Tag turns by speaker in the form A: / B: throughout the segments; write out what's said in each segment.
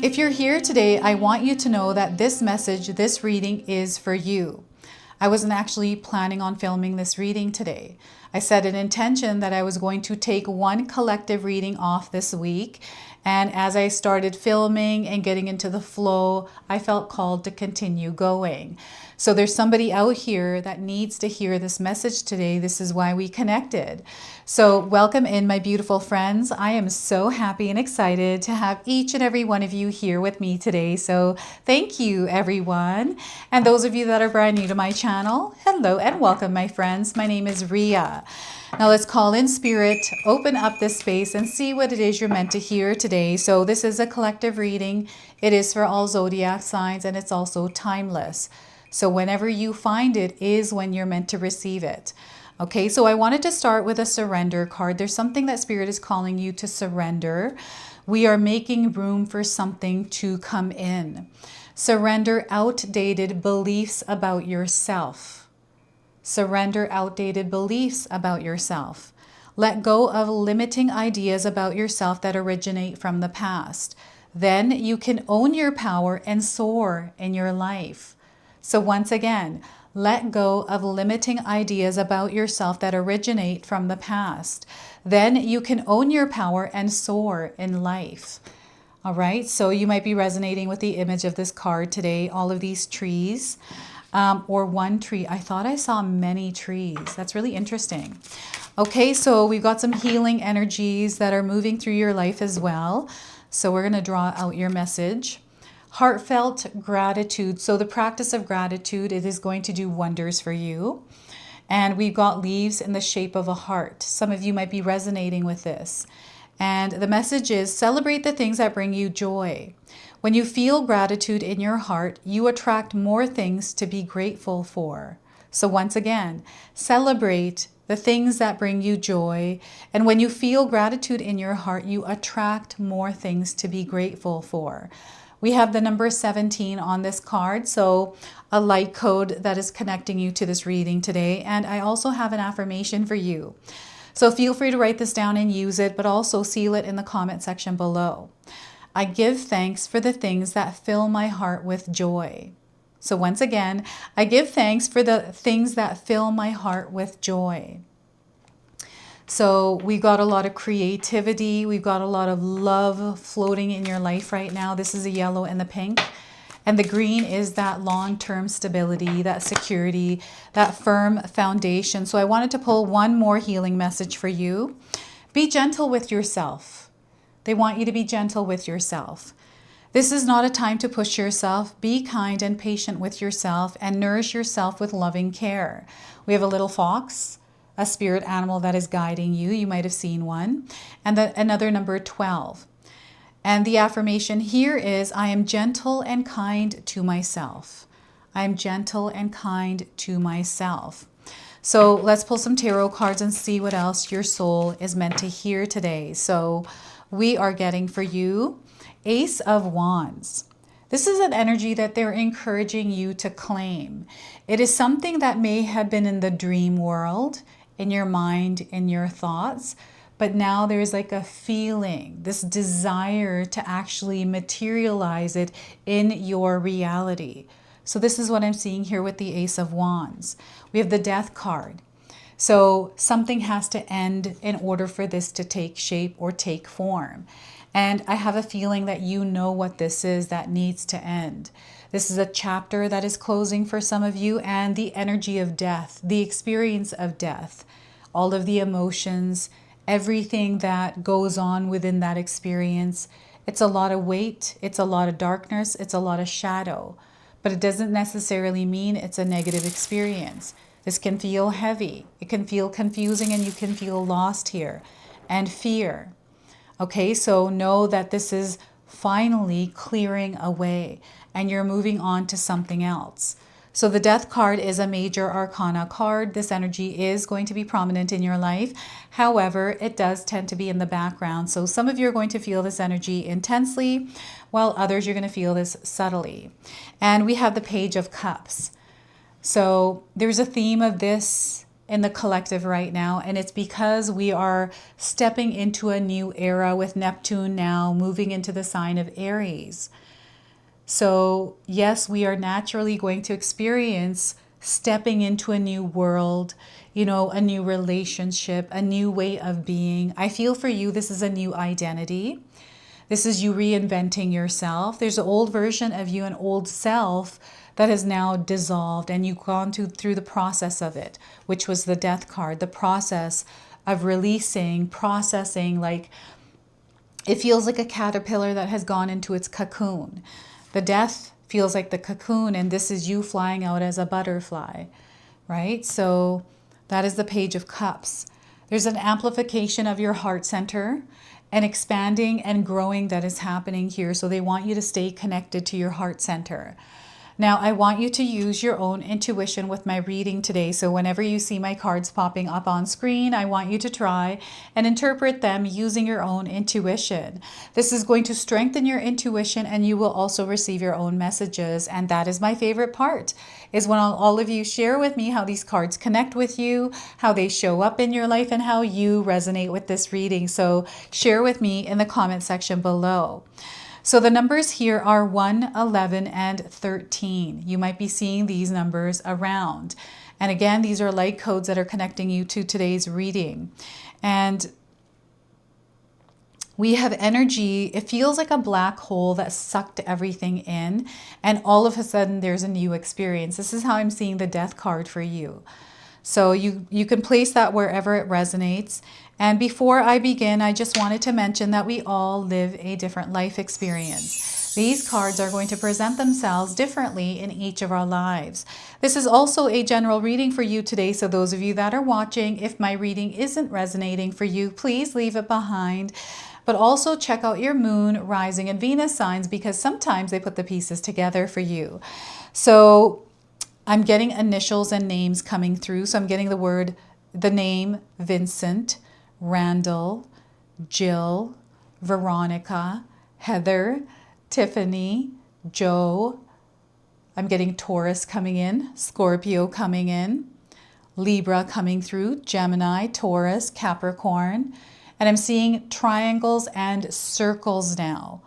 A: If you're here today, I want you to know that this message, this reading is for you. I wasn't actually planning on filming this reading today. I set an intention that I was going to take one collective reading off this week. And as I started filming and getting into the flow, I felt called to continue going. So there's somebody out here that needs to hear this message today. This is why we connected. So welcome in, my beautiful friends. I am so happy and excited to have each and every one of you here with me today. So thank you, everyone. And those of you that are brand new to my channel, hello and welcome, my friends. My name is Ria. Now let's call in spirit, open up this space and see what it is you're meant to hear today. So this is a collective reading. It is for all zodiac signs and it's also timeless. So whenever you find it is when you're meant to receive it. Okay, so I wanted to start with a surrender card. There's something that Spirit is calling you to surrender. We are making room for something to come in. Surrender outdated beliefs about yourself. Surrender outdated beliefs about yourself. Let go of limiting ideas about yourself that originate from the past. Then you can own your power and soar in your life. So once again, let go of limiting ideas about yourself that originate from the past. Then you can own your power and soar in life. All right, so you might be resonating with the image of this card today, all of these trees. Or one tree. I thought I saw many trees. That's really interesting. Okay, so we've got some healing energies that are moving through your life as well. So we're going to draw out your message. Heartfelt gratitude. So the practice of gratitude, it is going to do wonders for you. And we've got leaves in the shape of a heart. Some of you might be resonating with this. And the message is celebrate the things that bring you joy. When you feel gratitude in your heart, you attract more things to be grateful for. So once again, celebrate the things that bring you joy. And when you feel gratitude in your heart, you attract more things to be grateful for. We have the number 17 on this card, so a light code that is connecting you to this reading today. And I also have an affirmation for you. So feel free to write this down and use it, but also seal it in the comment section below. I give thanks for the things that fill my heart with joy. So once again, I give thanks for the things that fill my heart with joy. So we've got a lot of creativity. We've got a lot of love floating in your life right now. This is the yellow and the pink. And the green is that long-term stability, that security, that firm foundation. So I wanted to pull one more healing message for you. Be gentle with yourself. They want you to be gentle with yourself. This is not a time to push yourself. Be kind and patient with yourself and nourish yourself with loving care. We have a little fox, a spirit animal that is guiding you. You might have seen one. And another number 12. And the affirmation here is, I am gentle and kind to myself. I am gentle and kind to myself. So let's pull some tarot cards and see what else your soul is meant to hear today. So we are getting for you Ace of Wands. This is an energy that they're encouraging you to claim. It is something that may have been in the dream world, in your mind, in your thoughts, but now there's like a feeling, this desire to actually materialize it in your reality. So this is what I'm seeing here with the Ace of Wands. We have the Death card. So something has to end in order for this to take shape or take form. And I have a feeling that you know what this is that needs to end. This is a chapter that is closing for some of you, and the energy of death, the experience of death, all of the emotions, everything that goes on within that experience. It's a lot of weight, it's a lot of darkness, it's a lot of shadow, but it doesn't necessarily mean it's a negative experience. This can feel heavy, it can feel confusing, and you can feel lost here, and fear. Okay, so know that this is finally clearing away and you're moving on to something else. So the Death card is a major arcana card. This energy is going to be prominent in your life. However, it does tend to be in the background. So some of you are going to feel this energy intensely, while others you're going to feel this subtly. And we have the Page of Cups. So there's a theme of this in the collective right now, and it's because we are stepping into a new era with Neptune now moving into the sign of Aries. So yes, we are naturally going to experience stepping into a new world, you know, a new relationship, a new way of being. I feel for you, this is a new identity. This is you reinventing yourself. There's an old version of you, an old self that has now dissolved, and you've gone through the process of it, which was the death card, the process of releasing, processing. Like, it feels like a caterpillar that has gone into its cocoon. The death feels like the cocoon, and this is you flying out as a butterfly, right? So that is the Page of Cups. There's an amplification of your heart center, and expanding and growing that is happening here. So they want you to stay connected to your heart center. Now, I want you to use your own intuition with my reading today. So whenever you see my cards popping up on screen, I want you to try and interpret them using your own intuition. This is going to strengthen your intuition, and you will also receive your own messages. And that is my favorite part, is when all of you share with me how these cards connect with you, how they show up in your life, and how you resonate with this reading. So share with me in the comment section below. So the numbers here are 1, 11, and 13. You might be seeing these numbers around. And again, these are light codes that are connecting you to today's reading. And we have energy. It feels like a black hole that sucked everything in, and all of a sudden there's a new experience. This is how I'm seeing the death card for you. So you can place that wherever it resonates. And before I begin, I just wanted to mention that we all live a different life experience. These cards are going to present themselves differently in each of our lives. This is also a general reading for you today. So those of you that are watching, if my reading isn't resonating for you, please leave it behind. But also check out your moon, rising, and Venus signs, because sometimes they put the pieces together for you. So I'm getting initials and names coming through. So I'm getting the name Vincent, Randall, Jill, Veronica, Heather, Tiffany, Joe. I'm getting Taurus coming in, Scorpio coming in, Libra coming through, Gemini, Taurus, Capricorn. And I'm seeing triangles and circles now.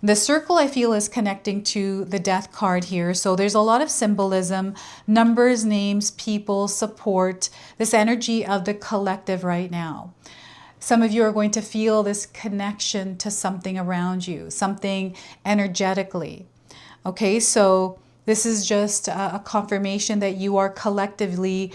A: The circle, I feel, is connecting to the death card here. So there's a lot of symbolism, numbers, names, people, support, this energy of the collective right now. Some of you are going to feel this connection to something around you, something energetically. Okay, so this is just a confirmation that you are collectively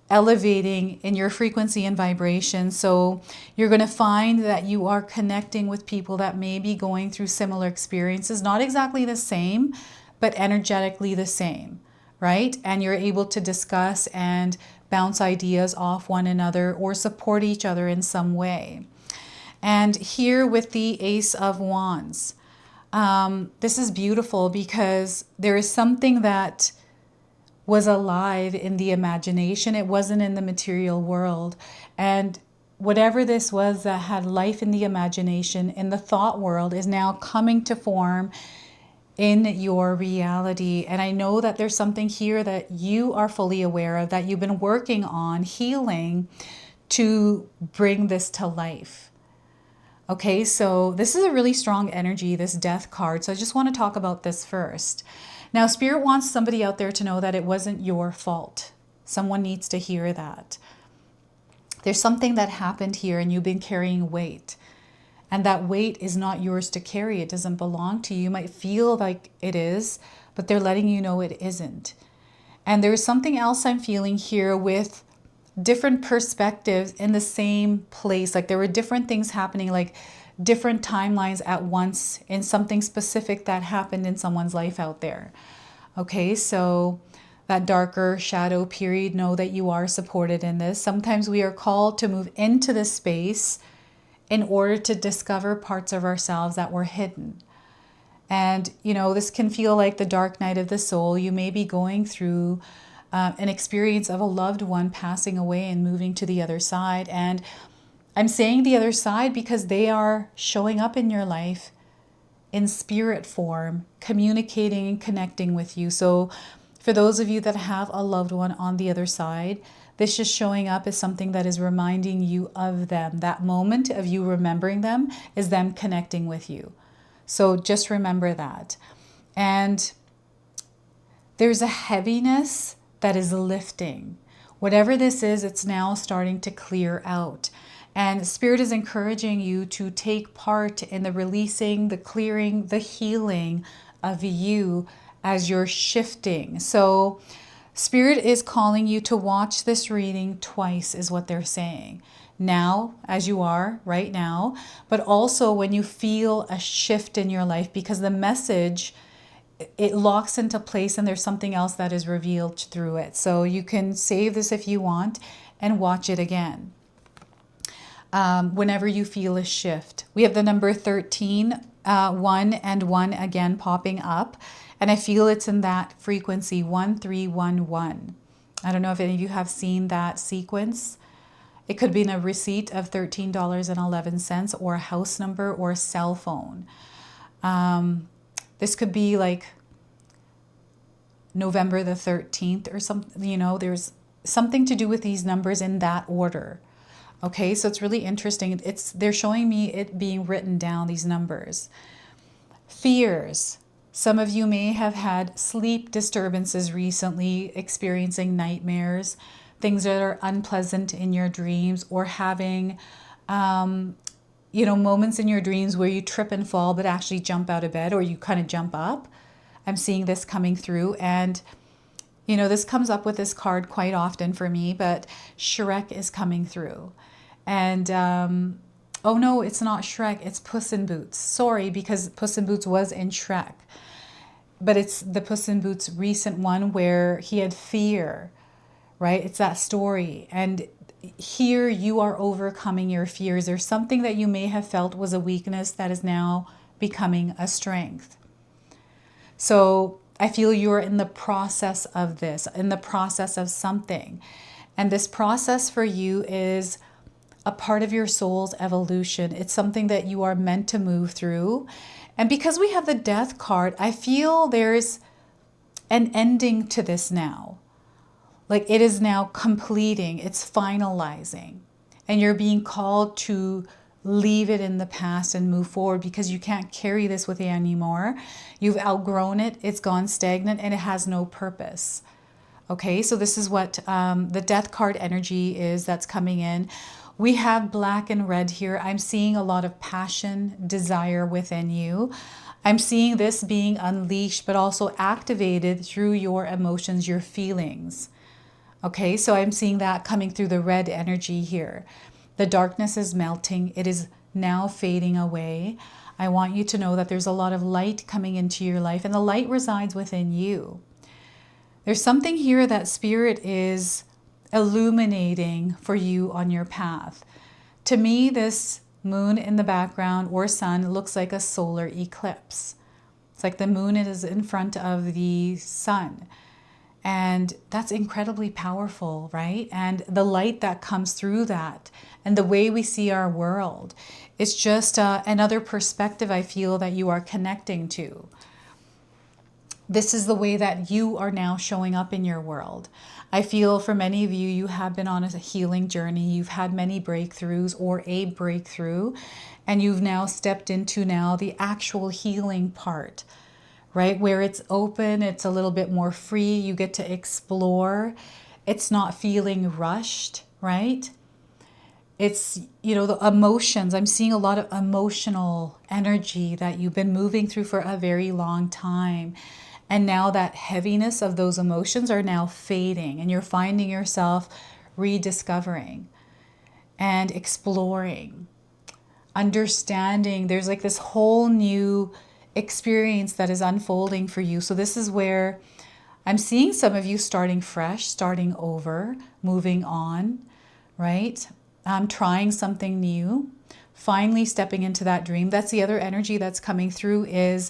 A: elevating in your frequency and vibration. So you're going to find that you are connecting with people that may be going through similar experiences, not exactly the same, but energetically the same, right? And you're able to discuss and bounce ideas off one another or support each other in some way. And here with the Ace of Wands, this is beautiful because there is something that was alive in the imagination. It wasn't in the material world. And whatever this was that had life in the imagination, in the thought world, is now coming to form in your reality. And I know that there's something here that you are fully aware of, that you've been working on healing to bring this to life. Okay, so this is a really strong energy, this death card. So I just want to talk about this first. Now, Spirit wants somebody out there to know that it wasn't your fault. Someone needs to hear that. There's something that happened here and you've been carrying weight. And that weight is not yours to carry. It doesn't belong to you. You might feel like it is, but they're letting you know it isn't. And there's something else I'm feeling here with different perspectives in the same place. Like there were different things happening, like different timelines at once in something specific that happened in someone's life out there. Okay, so that darker shadow period, know that you are supported in this. Sometimes we are called to move into this space in order to discover parts of ourselves that were hidden. And, you know, this can feel like the dark night of the soul. You may be going through an experience of a loved one passing away and moving to the other side. And I'm saying the other side because they are showing up in your life in spirit form, communicating and connecting with you. So for those of you that have a loved one on the other side, This just showing up as something that is reminding you of them. That moment of you remembering them is them connecting with you. So just remember that. And there's a heaviness that is lifting. Whatever this is, it's now starting to clear out. And Spirit is encouraging you to take part in the releasing, the clearing, the healing of you as you're shifting. So Spirit is calling you to watch this reading twice, is what they're saying. Now, as you are right now, but also when you feel a shift in your life, because the message, it locks into place and there's something else that is revealed through it. So you can save this if you want and watch it again. Whenever you feel a shift. We have the number 13, 1 and 1 again popping up. And I feel it's in that frequency, 1311. I don't know if any of you have seen that sequence. It could be in a receipt of $13.11 or a house number or a cell phone. This could be like November the 13th or something, you know, there's something to do with these numbers in that order. Okay, so it's really interesting. They're showing me it being written down, these numbers. Fears. Some of you may have had sleep disturbances recently, experiencing nightmares, things that are unpleasant in your dreams, or having, moments in your dreams where you trip and fall, but actually jump out of bed, or you kind of jump up. I'm seeing this coming through. And, this comes up with this card quite often for me, but Shrek is coming through. And, oh no, it's not Shrek, it's Puss in Boots. Sorry, because Puss in Boots was in Shrek. But it's the Puss in Boots recent one where he had fear, right? It's that story. And here you are overcoming your fears. There's something that you may have felt was a weakness that is now becoming a strength. So I feel you're in the process of this, in the process of something. And this process for you is a part of your soul's evolution. It's something that you are meant to move through. And because we have the Death card, I feel there's an ending to this now. Like it is now completing, it's finalizing. And you're being called to leave it in the past and move forward because you can't carry this with you anymore. You've outgrown it, it's gone stagnant, and it has no purpose. Okay, so this is what the Death card energy is that's coming in. We have black and red here. I'm seeing a lot of passion, desire within you. I'm seeing this being unleashed, but also activated through your emotions, your feelings. Okay, so I'm seeing that coming through the red energy here. The darkness is melting. It is now fading away. I want you to know that there's a lot of light coming into your life, and the light resides within you. There's something here that Spirit is illuminating for you on your path. To me, this moon in the background or sun looks like a solar eclipse. It's like the moon is in front of the sun. And that's incredibly powerful, right? And the light that comes through that and the way we see our world, it's just another perspective I feel that you are connecting to. This is the way that you are now showing up in your world. I feel for many of you, you have been on a healing journey. You've had many breakthroughs or a breakthrough, and you've now stepped into now the actual healing part, right? Where it's open, it's a little bit more free. You get to explore. It's not feeling rushed, right? It's, the emotions. I'm seeing a lot of emotional energy that you've been moving through for a very long time. And now that heaviness of those emotions are now fading, and you're finding yourself rediscovering and exploring, understanding. There's like this whole new experience that is unfolding for you. So this is where I'm seeing some of you starting fresh, starting over, moving on, right? Trying something new, finally stepping into that dream. That's the other energy that's coming through is,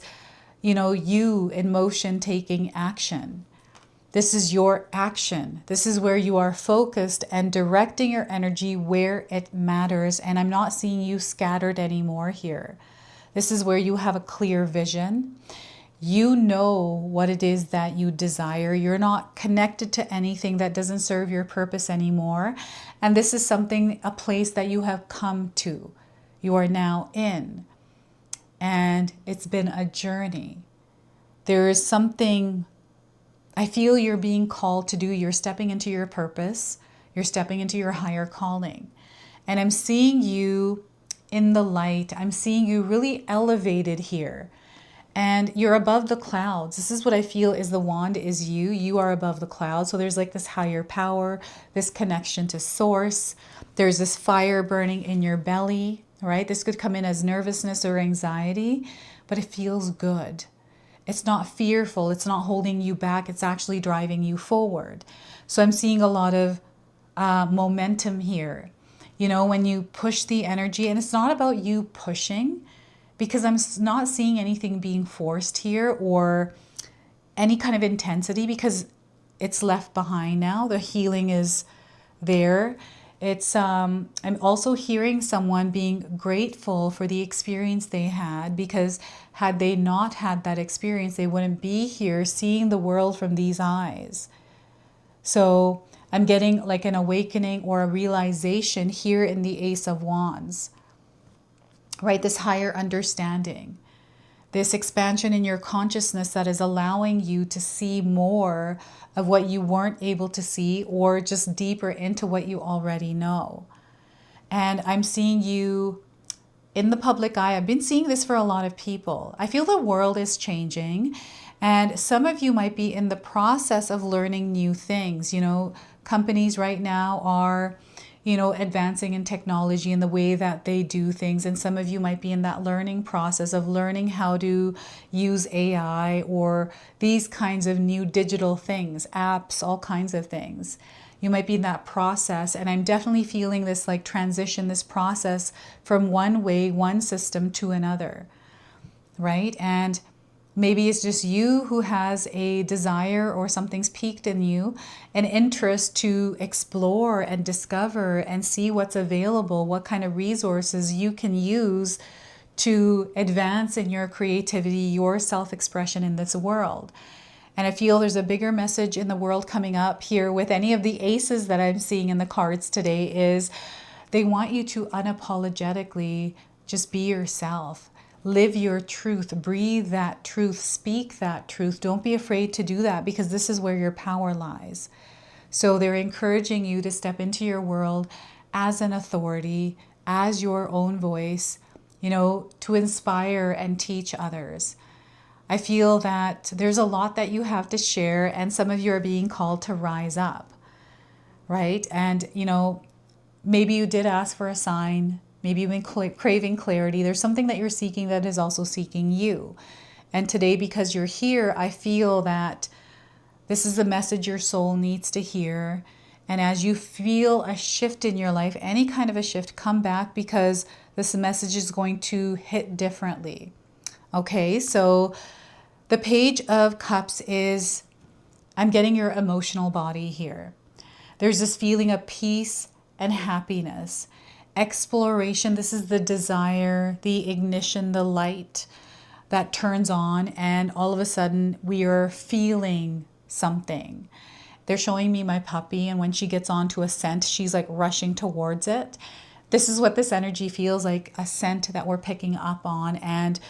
A: you in motion taking action. This is your action. This is where you are focused and directing your energy where it matters. And I'm not seeing you scattered anymore here. This is where you have a clear vision. You know what it is that you desire. You're not connected to anything that doesn't serve your purpose anymore. And this is something, a place that you have come to. You are now in. And it's been a journey. There is something I feel you're being called to do. You're stepping into your purpose. You're stepping into your higher calling. And I'm seeing you in the light. I'm seeing you really elevated here. And you're above the clouds. This is what I feel is the wand is you. You are above the clouds. So there's like this higher power, this connection to source. There's this fire burning in your belly, right? This could come in as nervousness or anxiety, but it feels good. It's not fearful. It's not holding you back. It's actually driving you forward. So I'm seeing a lot of momentum here. You know, when you push the energy, and it's not about you pushing, because I'm not seeing anything being forced here or any kind of intensity, because it's left behind now. The healing is there. It's I'm also hearing someone being grateful for the experience they had, because had they not had that experience, they wouldn't be here seeing the world from these eyes. So I'm getting like an awakening or a realization here in the Ace of Wands, right? This higher understanding, this expansion in your consciousness that is allowing you to see more of what you weren't able to see, or just deeper into what you already know. And I'm seeing you in the public eye. I've been seeing this for a lot of people. I feel the world is changing, and some of you might be in the process of learning new things. You know, companies right now are, you know, advancing in technology and the way that they do things. And some of you might be in that learning process of learning how to use AI or these kinds of new digital things, apps, all kinds of things. You might be in that process. And I'm definitely feeling this like transition, this process from one way, one system to another, right? And maybe it's just you who has a desire, or something's piqued in you, an interest to explore and discover and see what's available, what kind of resources you can use to advance in your creativity, your self-expression in this world. And I feel there's a bigger message in the world coming up here with any of the aces that I'm seeing in the cards today, is they want you to unapologetically just be yourself. Live your truth, breathe that truth, speak that truth. Don't be afraid to do that, because this is where your power lies. So they're encouraging you to step into your world as an authority, as your own voice, you know, to inspire and teach others. I feel that there's a lot that you have to share, and some of you are being called to rise up, right? And, you know, maybe you did ask for a sign. Maybe you've been craving clarity. There's something that you're seeking that is also seeking you. And today, because you're here, I feel that this is the message your soul needs to hear. And as you feel a shift in your life, any kind of a shift, come back, because this message is going to hit differently. Okay, so the Page of Cups is, I'm getting your emotional body here. There's this feeling of peace and happiness. Exploration, this is the desire, the ignition, the light that turns on, and all of a sudden we are feeling something. They're showing me my puppy, and when she gets onto a scent, she's like rushing towards it. This is what this energy feels like, a scent that we're picking up on, and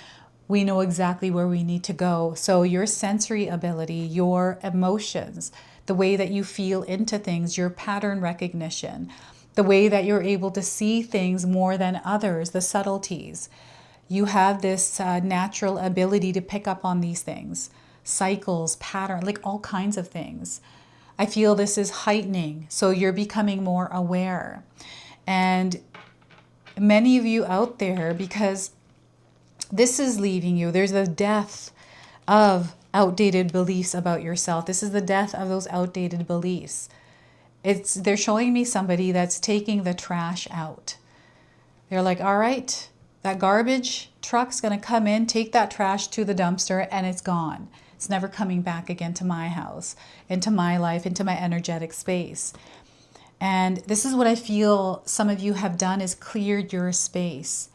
A: we know exactly where we need to go. So your sensory ability, your emotions, the way that you feel into things, your pattern recognition, the way that you're able to see things more than others, the subtleties. You have this natural ability to pick up on these things, cycles, pattern, like all kinds of things. I feel this is heightening, so you're becoming more aware. And many of you out there, because this is leaving you, there's a death of outdated beliefs about yourself. This is the death of those outdated beliefs. They're showing me somebody that's taking the trash out. They're like, all right, that garbage truck's going to come in, take that trash to the dumpster, and it's gone. It's never coming back again to my house, into my life, into my energetic space. And this is what I feel some of you have done, is cleared your space.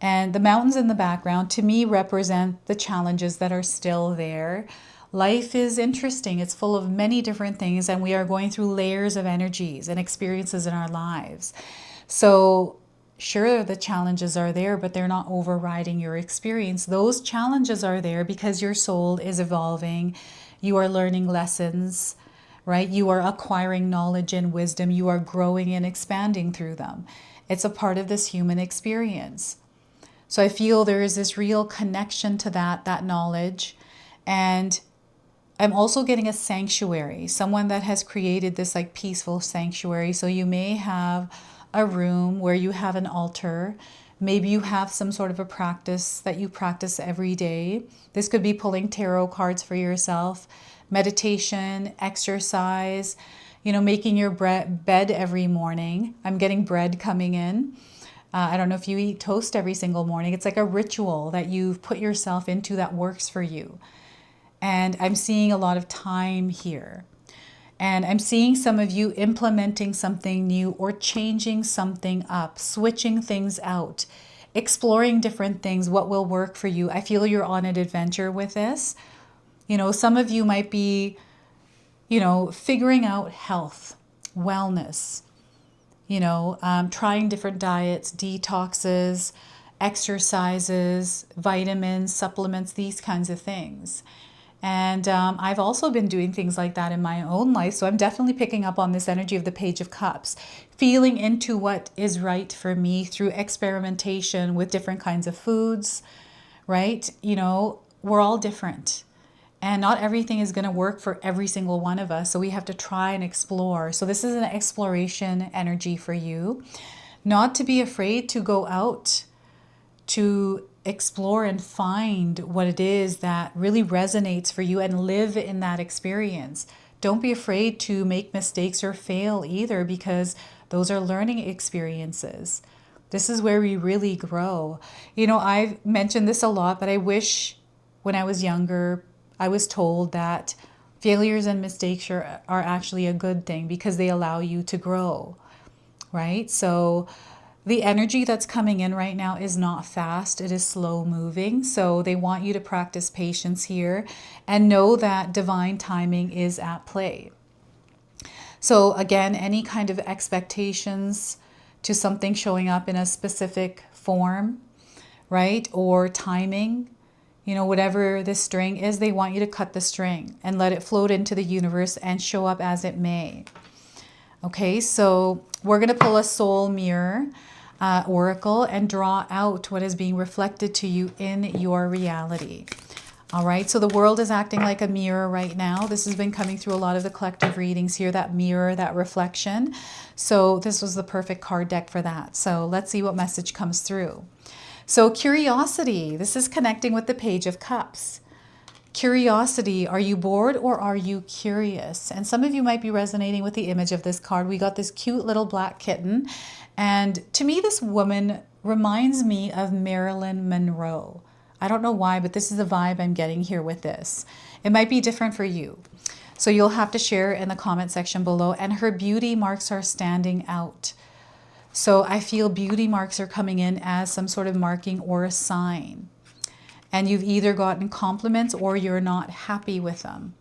A: And the mountains in the background, to me, represent the challenges that are still there. Life is interesting. It's full of many different things, and we are going through layers of energies and experiences in our lives. So sure, the challenges are there, but they're not overriding your experience. Those challenges are there because your soul is evolving. You are learning lessons, right? You are acquiring knowledge and wisdom. You are growing and expanding through them. It's a part of this human experience. So I feel there is this real connection to that knowledge. And I'm also getting a sanctuary, someone that has created this like peaceful sanctuary. So you may have a room where you have an altar. Maybe you have some sort of a practice that you practice every day. This could be pulling tarot cards for yourself, meditation, exercise, making your bed every morning. I'm getting bread coming in. I don't know if you eat toast every single morning. It's like a ritual that you've put yourself into that works for you. And I'm seeing a lot of time here. And I'm seeing some of you implementing something new or changing something up, switching things out, exploring different things, what will work for you. I feel you're on an adventure with this. Some of you might be, figuring out health, wellness, trying different diets, detoxes, exercises, vitamins, supplements, these kinds of things. And I've also been doing things like that in my own life. So I'm definitely picking up on this energy of the Page of Cups, feeling into what is right for me through experimentation with different kinds of foods, right? We're all different. And not everything is going to work for every single one of us. So we have to try and explore. So this is an exploration energy for you. Not to be afraid to go out to explore and find what it is that really resonates for you and live in that experience. Don't be afraid to make mistakes or fail either, because those are learning experiences. This is where we really grow. I've mentioned this a lot, but I wish when I was younger, I was told that failures and mistakes are actually a good thing because they allow you to grow, right? So the energy that's coming in right now is not fast. It is slow moving. So they want you to practice patience here and know that divine timing is at play. So again, any kind of expectations to something showing up in a specific form, right? Or timing, whatever the string is, they want you to cut the string and let it float into the universe and show up as it may. Okay, so we're going to pull a soul mirror oracle and draw out what is being reflected to you in your reality. All right, so the world is acting like a mirror right now. This has been coming through a lot of the collective readings here, that mirror, that reflection. So this was the perfect card deck for that. So let's see what message comes through. So curiosity, this is connecting with the Page of Cups. Curiosity, are you bored or are you curious? And some of you might be resonating with the image of this card. We got this cute little black kitten. And to me, this woman reminds me of Marilyn Monroe. I don't know why, but this is the vibe I'm getting here with this. It might be different for you. So you'll have to share in the comment section below. And her beauty marks are standing out. So I feel beauty marks are coming in as some sort of marking or a sign. And you've either gotten compliments or you're not happy with them.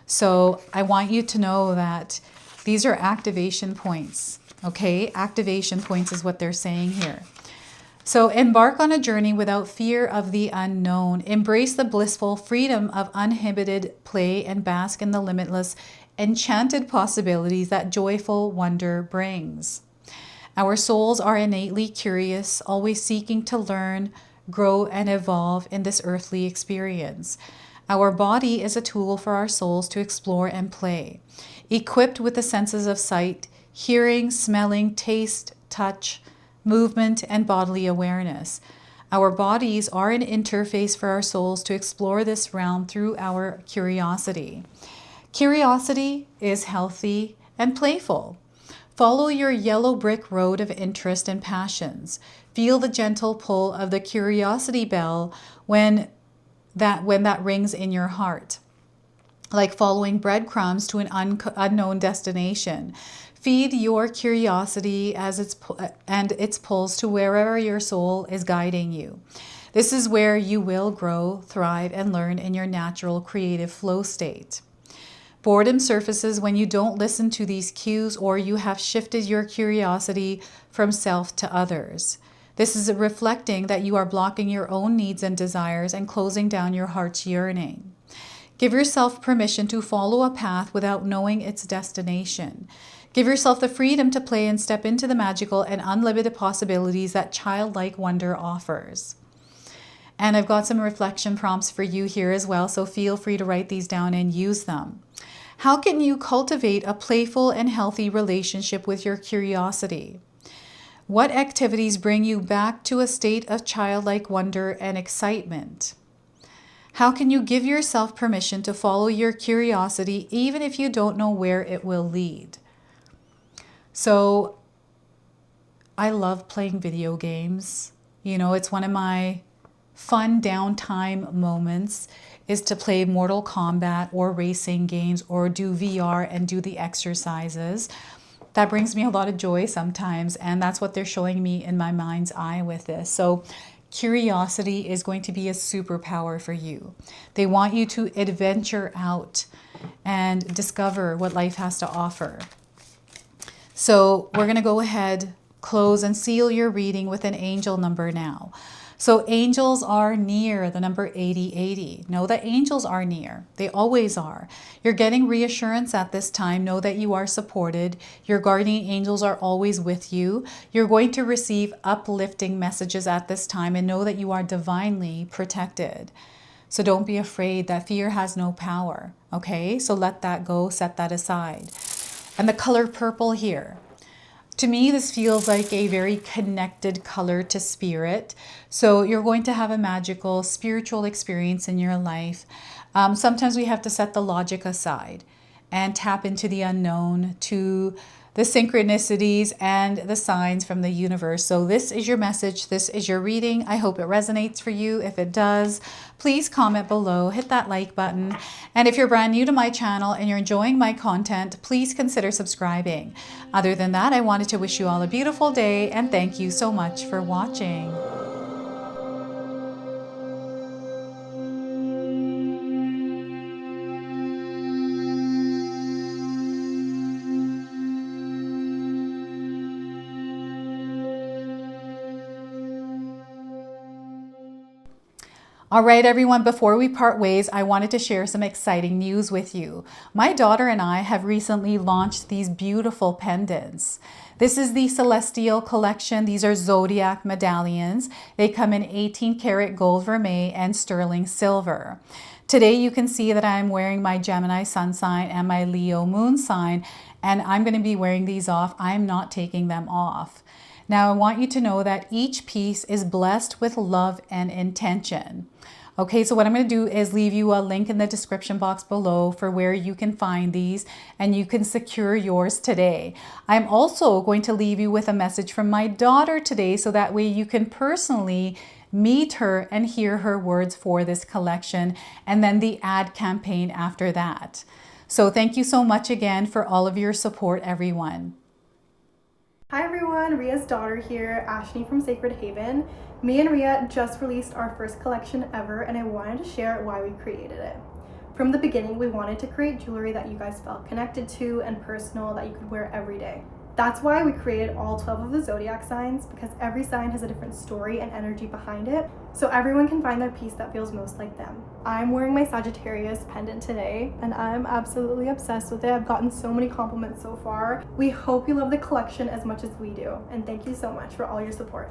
A: So I want you to know that these are activation points, okay? Activation points is what they're saying here. So embark on a journey without fear of the unknown. Embrace the blissful freedom of uninhibited play and bask in the limitless, enchanted possibilities that joyful wonder brings. Our souls are innately curious, always seeking to learn, grow, and evolve in this earthly experience. Our body is a tool for our souls to explore and play. Equipped with the senses of sight, hearing, smelling, taste, touch, movement, and bodily awareness. Our bodies are an interface for our souls to explore this realm through our curiosity. Curiosity is healthy and playful. Follow your yellow brick road of interest and passions. Feel the gentle pull of the curiosity bell when that rings in your heart. Like following breadcrumbs to an unknown destination. Feed your curiosity and its pulls to wherever your soul is guiding you. This is where you will grow, thrive, and learn in your natural creative flow state. Boredom surfaces when you don't listen to these cues or you have shifted your curiosity from self to others. This is reflecting that you are blocking your own needs and desires and closing down your heart's yearning. Give yourself permission to follow a path without knowing its destination. Give yourself the freedom to play and step into the magical and unlimited possibilities that childlike wonder offers. And I've got some reflection prompts for you here as well, so feel free to write these down and use them. How can you cultivate a playful and healthy relationship with your curiosity? What activities bring you back to a state of childlike wonder and excitement? How can you give yourself permission to follow your curiosity even if you don't know where it will lead? So, I love playing video games. You know, it's one of my fun downtime moments is to play Mortal Kombat or racing games or do VR and do the exercises. That brings me a lot of joy sometimes, and that's what they're showing me in my mind's eye with this. So curiosity is going to be a superpower for you. They want you to adventure out and discover what life has to offer. So we're going to go ahead, close and seal your reading with an angel number now. So angels are near, the number 8080. Know that angels are near. They always are. You're getting reassurance at this time. Know that you are supported. Your guardian angels are always with you. You're going to receive uplifting messages at this time and know that you are divinely protected. So don't be afraid that fear has no power. Okay, so let that go, set that aside. And the color purple here. To me, this feels like a very connected color to spirit. So you're going to have a magical spiritual experience in your life. Sometimes we have to set the logic aside and tap into the unknown, to the synchronicities and the signs from the universe. So this is your message. This is your reading. I hope it resonates for you. If it does, please comment below, hit that like button. And if you're brand new to my channel and you're enjoying my content, please consider subscribing. Other than that, I wanted to wish you all a beautiful day and thank you so much for watching. All right, everyone, before we part ways, I wanted to share some exciting news with you. My daughter and I have recently launched these beautiful pendants. This is the Celestial Collection. These are zodiac medallions. They come in 18 karat gold vermeil and sterling silver. Today, you can see that I'm wearing my Gemini sun sign and my Leo moon sign, and I'm going to be wearing these off. I'm not taking them off. Now, I want you to know that each piece is blessed with love and intention. Okay, so what I'm going to do is leave you a link in the description box below for where you can find these and you can secure yours today. I'm also going to leave you with a message from my daughter today so that way you can personally meet her and hear her words for this collection and then the ad campaign after that. So thank you so much again for all of your support, everyone.
B: Hi everyone, Ria's daughter here, Ashley from Sacred Haven. Me and Ria just released our first collection ever and I wanted to share why we created it. From the beginning, we wanted to create jewelry that you guys felt connected to and personal that you could wear every day. That's why we created all 12 of the zodiac signs, because every sign has a different story and energy behind it, so everyone can find their piece that feels most like them. I'm wearing my Sagittarius pendant today, and I'm absolutely obsessed with it. I've gotten so many compliments so far. We hope you love the collection as much as we do, and thank you so much for all your support.